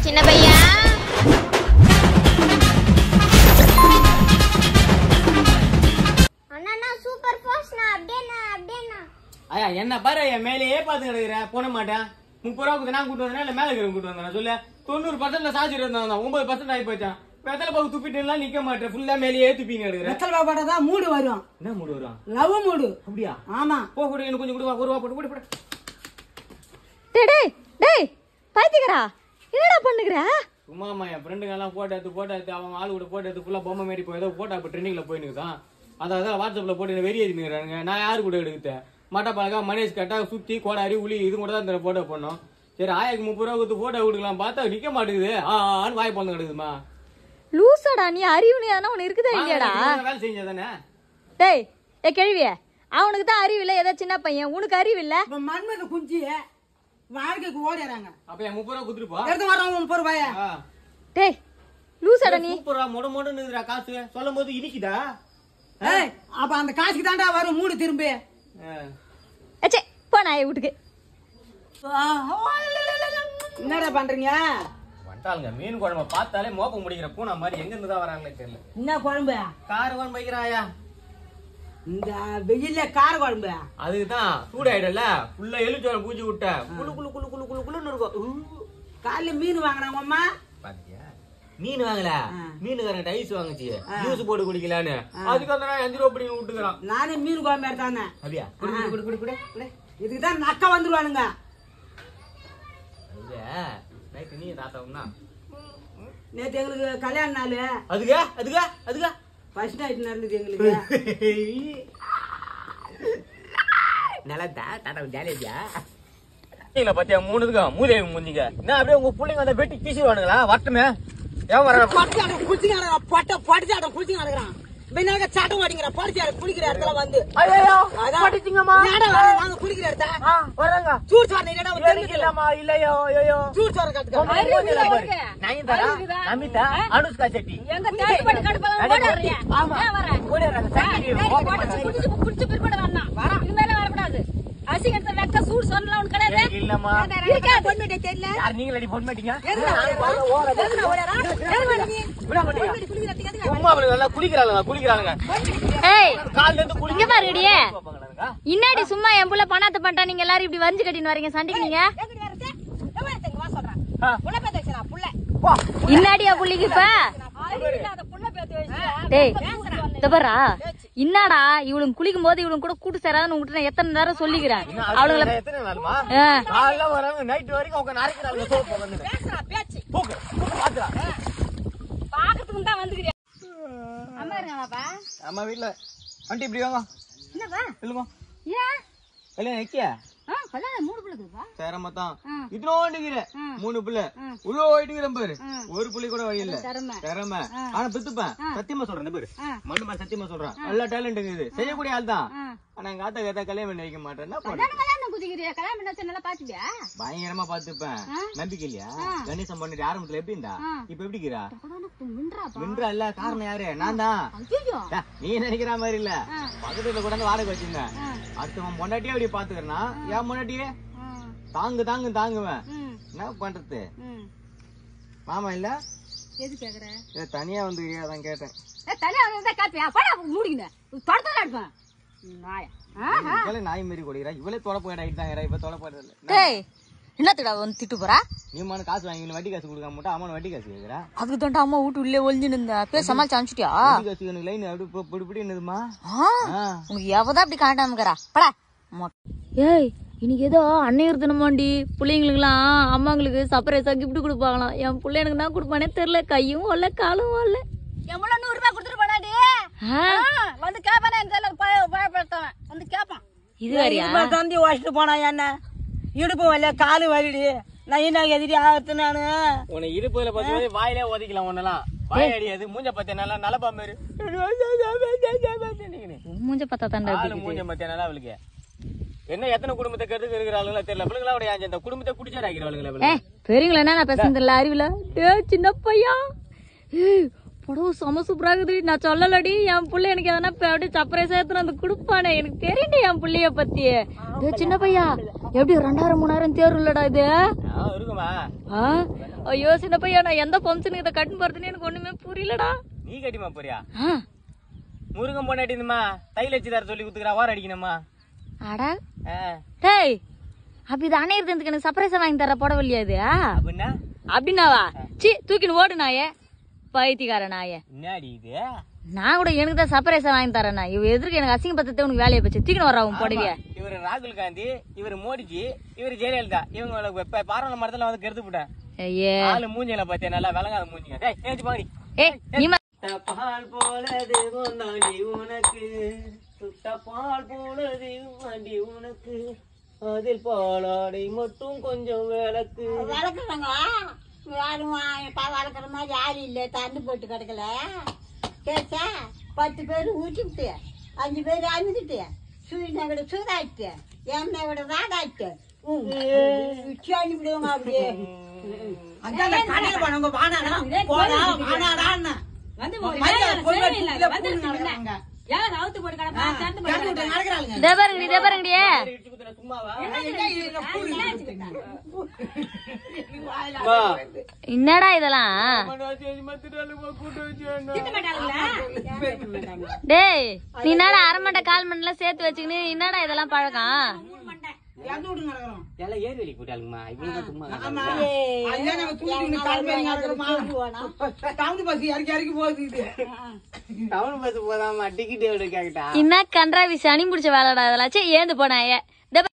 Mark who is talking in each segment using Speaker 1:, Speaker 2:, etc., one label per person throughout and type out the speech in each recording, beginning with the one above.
Speaker 1: சின்ன பையா. அண்ணா super fast நான் அப்படியே
Speaker 2: ஐயா என்ன பாரு என் மேலேயே பாத்து கிடக்குறேன் போன மாட்டேன் 30 ரூபா நான் கூட்டு வந்தேன் இல்ல மேல இருக்கிற கூட்டு வந்தேன் சொல்லு 90% சார்ஜ் இருந்தான் 9% ஆகி போச்சான் வெத்தலை பாக்கு துப்பிட்டு எல்லாம் நிக்க மாட்டேன் ஃபுல்லா மேலேயே துப்பின்னு கிடக்குறேன்
Speaker 3: வெத்தலை பாப்பாடா மூடு வரும்
Speaker 2: என்ன மூடு வரும்
Speaker 3: லவ் மூடு
Speaker 2: அப்படியா
Speaker 3: ஆமா
Speaker 2: போ கூட எனக்கு கொஞ்சம் கொடுவா 1 ரூபா போட்டு போடு
Speaker 1: டேய் டேய் பைத்தியக்காரா என்னடா பண்ணுகிற
Speaker 2: சும்மாமா என் ஃப்ரெண்டுங்க எல்லாம் போட்டோ எடுத்து அவங்க ஆளு கூட போட்டோ எடுத்து ஃபுல்லா பொம்மை மாரி போய் ஏதோ போட்டோ இப்போ ட்ரெண்டிங்ல போயினுக்குதான் அதான் வாட்ஸ்அப்ல போட்டு வெறி ஏறினுறாங்க நான் யாரு கூட எடுத்தேன் மட்டை பழக்கா மனேஷ் கட்டா சுத்தி கோடாரி உளி இது கூட தான் இந்த போட்டோ பண்ணோம் சரி ஆயாக்கு 30 ரூபா கொடுத்து போட்டோ கொடுக்கலாம் பார்த்தா நிக்க மாட்டேங்குது ஆன்னு வாய் பழந்து கிடக்குதுமா
Speaker 1: லூசாடா நீ அறிவுனே தானே உனக்கு இருக்குதா இல்லையாடா
Speaker 2: வேலை செஞ்சதானே
Speaker 1: டேய் ஏ கேள்வியே அவனுக்கு தான் அறிவு இல்ல ஏதோ சின்ன பையன் உனக்கு அறிவு இல்ல
Speaker 3: மண்மத குஞ்சி வாழ்க்கைக்கு ஓடிறாங்க
Speaker 2: அப்ப என் 30 ரூபா கொடுத்துருப்பா
Speaker 3: எடுத்து வரோம் 30 ரூபாயா
Speaker 1: டேய் லூசாடா நீ
Speaker 2: 30 ரூபா மொடன்னு காசு சொல்லும் போது இனிக்குதா
Speaker 3: ஏய் அப்ப அந்த காசுக்கு தாண்டா வரும் மூடு திரும்பி
Speaker 1: அச்சே போ நாயை வீட்டுக்கு
Speaker 3: என்னடா பண்றீங்க
Speaker 2: வந்துட்டாளுங்க மீன் குழம்பு பார்த்தாலே மோப்ப முடிக்கிற பூனா மாதிரி எங்க இருந்து தான் வராங்களே தெரியல
Speaker 3: என்ன குழம்பு
Speaker 2: கார குழம்பு வைக்கிறாயா
Speaker 3: இந்த வெயில்ல கார குழம்பு
Speaker 2: அதுதான் சூடாயிடல ஃபுல்லா எலுச்சோளம் பூச்சி விட்ட குளு குளு குளு குளு குளு குளுன்னு இருக்கும்
Speaker 3: காலைல மீன் வாங்கினாங்க அம்மா
Speaker 2: பாத்தியா மீன் வாங்கல மீனுக்காரன் ஐஸ் வாங்குச்சு ஜூஸ் போட்டு குடிக்கலான்னு அதுக்கு அந்த 5 ரூபா பிடிக்க விட்டுக்கிறான்
Speaker 3: நானே மீன் குழம்பு எடுத்தானே
Speaker 2: அப்படியா குடு குடு குடு குடு குடு
Speaker 3: இதுக்குதான் நக்கா வந்துருவானுங்க
Speaker 2: நைட்டு நீ தாத்தா
Speaker 3: நேத்து எங்களுக்கு கல்யாண நாள்
Speaker 2: அதுக்கா அதுக்கா அதுக்கா
Speaker 3: ஃபர்ஸ்ட் நைட் நடந்தது எங்களுக்கு
Speaker 2: நல்லா தாத்தா ஜாலியா பத்தியா 3 மூதேவி முஞ்சிங்க என்ன அப்படியே உங்க பிள்ளைங்க அந்த வெட்டி கீசிடுவானுங்களா வரட்டுமே ஏன் வர
Speaker 3: குளிச்சு நடக்கிறான் சாட்டம் மாட்டேங்கிற படிச்சு குளிக்கிற இடத்துல வந்து நாங்க குளிக்கிற இடத்த
Speaker 2: வராங்க
Speaker 3: சூடு சோறு
Speaker 2: இல்லையோ ஐயோ
Speaker 3: சூடு சோறு கத்துக்க
Speaker 2: நமிதா அனுஷ்கா செட்டி
Speaker 1: இன்னாடி சும்மா என் புள்ள பணத்தை பண்ணிட்டா நீங்க எல்லாரும் இப்படி வரைஞ்சு கட்டின்னு வரீங்க சண்டைக்கு நீங்க இன்னாடியா புள்ளிக்கு இப்ப டேய் தபரா இன்னாடா இவளுங்க குளிக்கும் போது இவளுங்க கூட கூட்டு சேராதுன்னு உங்ககிட்ட நான் எத்தனை நேரம் சொல்லிக்கிறேன் அவளுங்களை பாக்கிறதுக்கு தான் வந்துக்கிறேன் அம்மா இருக்காப்பா
Speaker 2: அம்மா வீட்டுல ஆண்டி இப்படி வாங்க
Speaker 1: என்னப்பா
Speaker 2: சொல்லுங்க
Speaker 1: ஏன்
Speaker 2: கல்யாணம் வைக்கியா
Speaker 1: கல்யாணம் 3 பிள்ளைப்பா
Speaker 2: சேரமாத்தான் இதோண்டுகிற 3 பிள்ளை உள்ள ஓடிட்டுக்கிறேன் பாரு ஒரு புள்ளி கூட வழி இல்ல திறமை ஆனா பெத்துப்பேன் சத்தியமா சொல்றேன் பாரு மண்ணுமா சத்தியமா சொல்றேன் நல்ல டேலண்ட் இருக்குது செய்யக்கூடிய ஆள் தான் ஆனா எங்க ஆத்தா கத்தா கல்யாணம் பண்ணி வைக்க மாட்டேன் பயங்கரமா பாத்துப்பேன் நம்பிக்கை இல்லையா கணேசம் பண்ணிட்டு ஆரம்பத்துல எப்படி இருந்தா இப்ப எப்படிக்கிறா மின்றா இல்ல காரணம் யாரு நான் தான் நீ நினைக்கிற மாதிரி இல்ல பக்கத்துல கூட வாடகை வச்சுங்க அடுத்தவன் பொண்டாட்டியே அப்படி பாத்துக்கிறனா என் பொண்டாட்டியே தாங்குவேன் என்ன பண்றது மாமா இல்ல
Speaker 1: எது கேக்குற
Speaker 2: தனியா வந்து அதான் கேட்டேன் நாய் மாரி கொடுக்கிறா இவளே தொலைப்போயிடா இப்ப தொலைப்போயிடல
Speaker 1: என்னத்துடா வந்து திட்டு போறா
Speaker 2: நீ காசு வாங்கி வட்டி காசு கொடுக்க மாட்டா அம்மா வட்டி காசு கேக்குறா
Speaker 1: அதுக்கு தாண்டா அம்மா வீட்டு உள்ளே ஒளிஞ்சுன்னு இருந்தா பேர் சமாளிச்சு அனுப்பிச்சிட்டியா
Speaker 2: காசு எனக்கு லைன் அப்படி என்னதுமா
Speaker 1: உனக்கு எவதான் அப்படி காட்டாமக்கிறா படா ஏய் இன்னைக்கு ஏதோ அன்னையர் தினமாண்டி பிள்ளைங்களுக்குலாம் அம்மாங்களுக்கு சர்ப்ரைஸா கிஃப்ட் கொடுப்பாங்களாம் என் பிள்ளை எனக்கு தான் கொடுப்பானே தெரியல கையும் வரல காலும் வரல
Speaker 4: எவ்வளவு 100 ரூபாய் கொடுத்துட்டு போனாடி வந்து கேப்பானே பயப்படுத்தவன் வந்து கேப்பான்
Speaker 1: இது வேறியா
Speaker 3: தந்தி வாசிட்டு போனா என்ன இடுப்பு வரல காலு வலிடி நான் என்ன எதிரி ஆகுது நானு
Speaker 2: உன்னை இடுப்புல பத்தி வாயிலே ஒதிக்கலாம் ஒன்னெல்லாம் வாய் அடியாது மூஞ்ச பத்திய நல்லா நலப்பா மாரு
Speaker 1: மூஞ்ச பார்த்தா தாண்டா
Speaker 2: மூஞ்ச பத்திய நல்லா அவளுக்கு என்ன எத்தனை குடும்பத்தை கருத்து இருக்கிறாளுங்களா தெரியல பிள்ளைங்களா இந்த குடும்பத்தை குடிச்சாரு ஆகிறாளுங்களா
Speaker 1: பெரியங்களா என்ன நான் பேசுறது இல்ல அறிவுல சின்ன பையா புடவை செம சூப்பரா இருக்குது நான் சொல்லலடி என் புள்ள எனக்கு எதனா அப்படியே சர்ப்ரைஸா எடுத்துன்னு வந்து கொடுப்பானே எனக்கு தெரியுது என் புள்ளைய பத்தி சின்ன பையா எப்படி 2000 3000 தேர்வு இல்லடா இது
Speaker 2: இருக்குமா?
Speaker 1: ஐயோ சின்ன பையா, நான் எந்த ஃபங்க்ஷனுக்கு இதை கட்டு போறதுன்னு எனக்கு ஒண்ணுமே புரியலடா.
Speaker 2: நீ கட்டிமா போறியா? முருகன் பொண்டாட்டிமா தைல வச்சு தர சொல்லி குத்துக்கிறா, வாரம் அடிக்கணுமா?
Speaker 1: அடா டேய், அப்ப இது அணையிறதுக்கு எனக்கு சர்ப்ரைஸா வாங்கி தர புடவை இல்லையா இது?
Speaker 2: அப்படின்னா
Speaker 1: அப்படின்னாவா? சி தூக்கின்னு ஓடு நாயே, பைத்தியக்கார நாயே.
Speaker 2: என்னடி இது?
Speaker 1: நான் கூட எனக்கு தான் சர்ப்ரைஸா வாங்கி தரேன்னா, இவ எதிர்க்கு எனக்கு அசிங்கப்பத்தத்தை உனக்கு வேலையை போச்சு. தூக்கின்னு வர்றா உன் புடவைய.
Speaker 2: இவரு ராகுல் காந்தி, இவரு மோடிஜி, இவரு ஜெயலலிதா, இவங்க பாராளுமன்ற மரத்துல வந்து கெடுத்து போட்டேன். ஆளு மூஞ்சில பாத்தியா, நல்லா விளங்காத மூஞ்சிங்க. பால் போலது கொண்டாடி உனக்கு, சுட்ட பால் போலது வண்டி உனக்கு, அதில் பாலாடை மட்டும் கொஞ்சம் விளக்கு.
Speaker 3: வளர்க்குறாங்க வளர்க்குற மாதிரி ஆள் இல்லை, தண்ணி போட்டு கிடக்கல. கேட்டா 10 பேர் ஊட்டிவிட்டு 5 பேர் அழுதுட்டு சூரியனை விட சூடாயிட்டு எண்ணெய் விட ராடாயிட்டு விடுவாங்க அப்படியே.
Speaker 1: என்னடா இதெல்லாம்? டேய், நீ என்னடா அரை மண்டை கால் மண்டை சேர்த்து வச்சுக்கின்னு என்னடா இதெல்லாம் பழக்கம்? என்ன கன்றாவி சனி பிடிச்ச வேலைடா இதெல்லாம். ஏந்து போனாயே.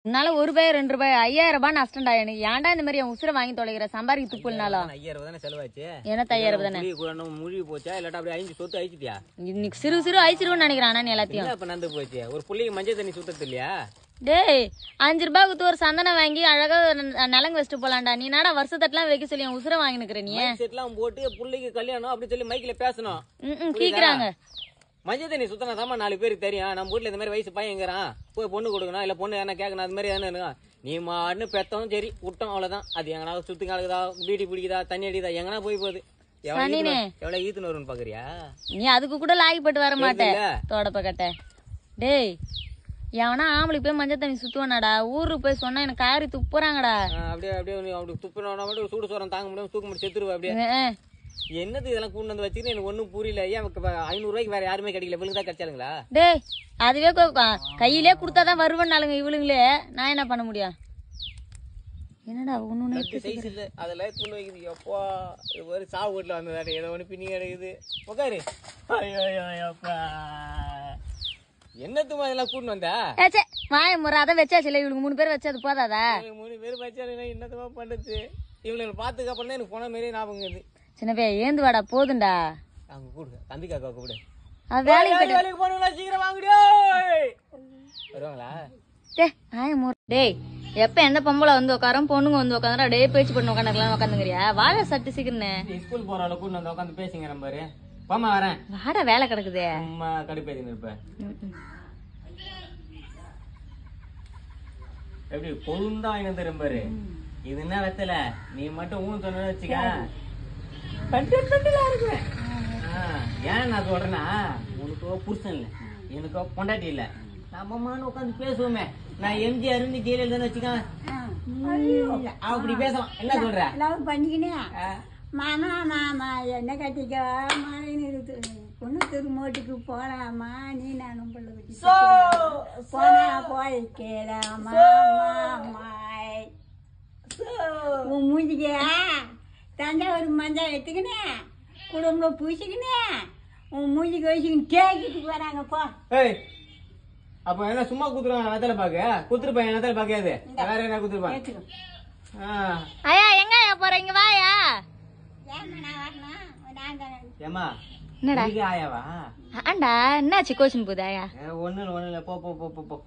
Speaker 1: உன்னால 1 ரூபாய் 2 ரூபாய் 5000 ரூபாய் நஷ்டம்டா எனக்கு. ஏன்டா இந்த மாதிரி என் உசுரை வாங்கி தொலைகிற? சம்பாதிக்க துப்புனாலும்
Speaker 2: 5000 தானே செலவாச்சு.
Speaker 1: என்ன 5000 தானே
Speaker 2: மூழ்கி போச்சா இல்லாட்டா அப்படியே 5 சொத்து அழிச்சிட்டியா?
Speaker 1: இன்னைக்கு சிறு சிறு அழிச்சிருவோம்னு நினைக்கிறான் நீ எல்லாத்தையும்.
Speaker 2: இப்ப நந்து போச்சு. ஒரு புள்ளிக்கு மஞ்சள் தண்ணி சுத்தது இல்லையா?
Speaker 1: டேய், 5 ரூபாய் குத்து ஒரு சந்தனம் வாங்கி அழகா நலங்கு வச்சுட்டு போலாம்டா. நீ நாடா வருஷத்தட்டெல்லாம் வைக்க சொல்லி உசுரை வாங்கி நிக்கிற நீ.
Speaker 2: செட்லாம் போட்டு புள்ளைக்கு கல்யாணம் அப்படி சொல்லி மைக்ல பேசணும்.
Speaker 1: கேக்குறாங்க.
Speaker 2: மஞ்சள் தண்ணி சுத்தனா தாமா 4 பேருக்கு தெரியும். நம்ம வீட்டுல இந்த மாதிரி வயசு பையங்கிறான், போய் பொண்ணு கொடுக்கணும், இல்ல பொண்ணு என்ன கேட்கணும், அது மாதிரி என்ன நீ மாடுன்னு பெத்தவும் சரி விட்டோம், அவ்வளவுதான். அது எங்கன்னா சுத்தி காலக்குதா, பீடி பிடிக்குதா, தண்ணி அடிக்குதா, எங்கன்னா போய் போகுது. எவ்வளவு ஈத்துன்னு வரும்னு பாக்குறியா?
Speaker 1: நீ அதுக்கு கூட லாகிப்பட்டு வர மாட்டேன் தோடப்ப கட்ட. டேய், எவனா ஆம்பளுக்கு போய் மஞ்சள் தண்ணி சுத்துவானாடா? ஊருக்கு போய் சொன்னா எனக்கு காரி துப்புறாங்கடா.
Speaker 2: அப்படியே அப்படியே அப்படி துப்புனா மட்டும் சூடு சோரம் தாங்க முடியாம தூக்க முடிச்சு செத்துருவா. அப்படியே என்னது இதெல்லாம் கூண்டு வந்து வச்சுன்னு எனக்கு ஒண்ணும் புரியல. ஏன் 500 ரூபாய்க்கு வேற யாருமே கிடைக்கல, இவளுக்கு தான் கிடைச்சாலுங்களா?
Speaker 1: டேய், அதுவே கையிலே குடுத்தாதான் வருவனாலுங்க இவளுங்களே. நான் என்ன பண்ண முடியும்? என்னடா ஒண்ணு
Speaker 2: சைஸ் இல்ல அதெல்லாம் கொண்டு வைக்குது. எப்பா ஒரு சாவு வீட்டுல வந்ததாரு, ஏதோ ஒண்ணு பின்னி கிடைக்குது. உட்காரு. ஐயோப்பா, என்னத்துமா இதெல்லாம் கூண்டு வந்தா?
Speaker 1: வாய முறை அதை வச்சாச்சு இல்ல, இவளுக்கு 3 பேர் வச்சு அது போதாதா?
Speaker 2: 3 பேர் வச்சாருன்னா என்னத்துமா பண்றது? இவங்களை பாத்துக்கு அப்புறம் தான் எனக்கு போன மாரியே ஞாபகம் இருக்குது.
Speaker 1: சின்னவே ஏந்து வாடா, போதுண்டா.
Speaker 2: அங்க கூடுங்க, தம்பி காக்கா கூப்பிடு.
Speaker 1: வேலைக்கு
Speaker 2: போனீங்களா? சீக்கிரம் வாங்கடியோ. வருவாங்களா?
Speaker 1: டேய், எப்ப எந்த பொம்பளை வந்து உட்காரும், பொண்ணுங்க வந்து உட்காந்துடா. டே பேச்சு பண்ணு உட்காந்துக்கலாம் உட்காந்துங்கிறியா? வாழ சட்டு சீக்கிரம்
Speaker 2: ஸ்கூல் போற அளவுக்கு வந்து உட்காந்து பேசுங்க. பாரு பாமா வரேன்.
Speaker 1: வாடா, வேலை கிடக்குது.
Speaker 2: அம்மா கடுப்பேதின்னு இருப்ப. எப்படி கொழுந்தா வாங்கி தரும் பாரு. இது என்ன வெத்தல, நீ மட்டும் ஊன் சொன்ன வச்சுக்க இருக்குவேன். ஏன் நான் சொல்றேன்னா, உனக்கோ புருஷன் இல்ல, எனக்கோ பொண்டாட்டி இல்ல, நம்ம உட்காந்து பேசுவோமே. நான் எம்ஜிஆர் இருந்து ஜெயலலிதா வச்சுக்க அப்படி பேசலாம். என்ன சொல்ற?
Speaker 3: பண்ணிக்கினேன் மாமா மாமா என்ன கட்டிக்க பொண்ணு திருமோட்டுக்கு போலாமா, நீ நானும் போனா போய்க்கலாமா உன் மூஞ்சிக்க தஞ்சாவூர் மஞ்சள் எடுத்துக்கினேன், குடும்பம் பூசிக்கினேன், உன் மூஞ்சிக்கு வச்சுக்கின்னு கேக்கிட்டு போறாங்க போ.
Speaker 2: அப்ப என்ன சும்மா குத்துருவாங்க? வெத்தலை பாக்க குத்துருப்பாங்க, வெத்தலை பாக்காது வேற என்ன குத்துருப்பாங்க?
Speaker 1: ஐயா எங்க போறீங்க? வாயா.
Speaker 2: ஏமா
Speaker 1: என்னடா
Speaker 2: ஆயாவா?
Speaker 1: ஆண்டா என்னாச்சு கோச்சின் போதாயா?
Speaker 2: ஒண்ணு இல்ல, போ போ போ போ.